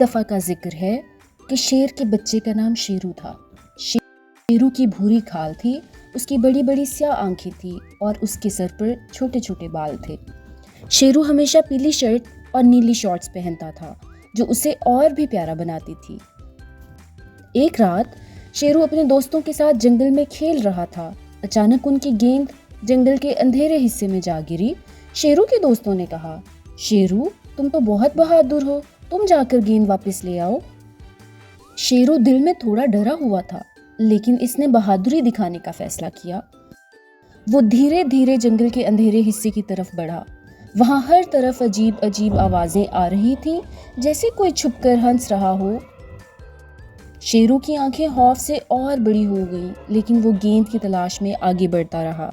दफ़ा का जिक्र है कि शेर के बच्चे का नाम शेरू था। शेरू की भूरी खाल थी, उसकी बड़ी बड़ी स्याह आंखें थी और उसके सर पर छोटे छोटे बाल थे। शेरू हमेशा पीली शर्ट और नीली शॉर्ट्स पहनता था, जो उसे और भी प्यारा बनाती थी। एक रात शेरू अपने दोस्तों के साथ जंगल में खेल रहा था। अचानक उनकी गेंद जंगल के अंधेरे हिस्से में जा गिरी। शेरू के दोस्तों ने कहा, शेरू तुम तो बहुत बहादुर हो, तुम जाकर गेंद वापस ले आओ। शेरू दिल में थोड़ा डरा हुआ था, लेकिन इसने बहादुरी दिखाने का फैसला किया। वो धीरे धीरे जंगल के अंधेरे हिस्से की तरफ बढ़ा। वहां हर तरफ अजीब अजीब आवाजें आ रही थीं, जैसे कोई छुपकर हंस रहा हो। शेरू की आंखें खौफ से और बड़ी हो गईं, लेकिन वो गेंद की तलाश में आगे बढ़ता रहा।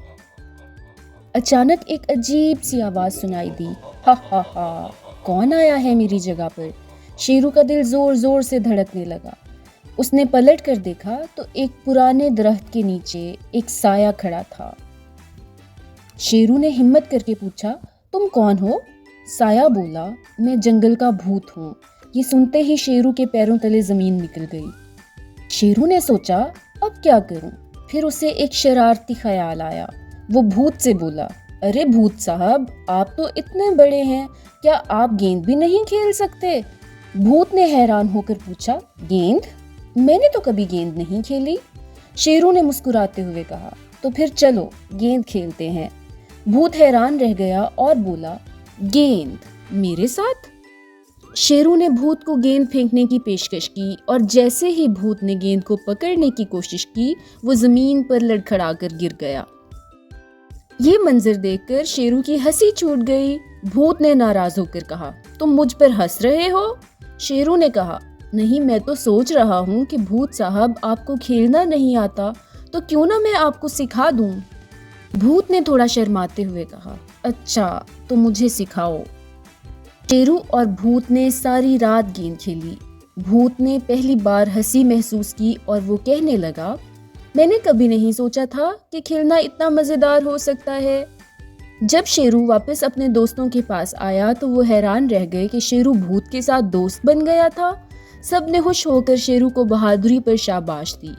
अचानक एक अजीब सी आवाज सुनाई दी, हा हा हा, कौन आया है मेरी जगह पर? शेरू का दिल जोर जोर से धड़कने लगा। उसने पलट कर देखा तो एक पुराने दरख्त के नीचे एक साया खड़ा था। शेरू ने हिम्मत करके पूछा, तुम कौन हो? साया बोला, मैं जंगल का भूत हूँ। ये सुनते ही शेरू के पैरों तले जमीन निकल गई। शेरू ने सोचा, अब क्या करूं? फिर उसे एक शरारती ख्याल आया। वो भूत से बोला, अरे भूत साहब, आप तो इतने बड़े हैं, क्या आप गेंद भी नहीं खेल सकते? भूत ने हैरान होकर पूछा, गेंद? मैंने तो कभी गेंद नहीं खेली। शेरू ने मुस्कुराते हुए कहा, तो फिर चलो गेंद खेलते हैं। भूत हैरान रह गया और बोला, गेंद मेरे साथ? शेरू ने भूत को गेंद फेंकने की पेशकश की और जैसे ही भूत ने गेंद को पकड़ने की कोशिश की, वो जमीन पर लड़खड़ाकर गिर गया। ये मंजर देखकर शेरू की हंसी छूट गई। भूत ने नाराज होकर कहा, तुम मुझ पर हंस रहे हो? शेरू ने कहा, नहीं, मैं तो सोच रहा हूँ कि भूत साहब आपको खेलना नहीं आता, तो क्यों ना मैं आपको सिखा दूं। भूत ने थोड़ा शर्माते हुए कहा, अच्छा तो मुझे सिखाओ। शेरू और भूत ने सारी रात गेंद खेली। भूत ने पहली बार हंसी महसूस की और वो कहने लगा, मैंने कभी नहीं सोचा था कि खेलना इतना मजेदार हो सकता है। जब शेरू वापस अपने दोस्तों के पास आया तो वो हैरान रह गए कि शेरू भूत के साथ दोस्त बन गया था। सबने खुश होकर शेरू को बहादुरी पर शाबाश दी।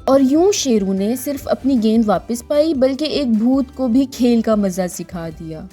और यूं शेरू ने सिर्फ अपनी गेंद वापस पाई, बल्कि एक भूत को भी खेल का मजा सिखा दिया।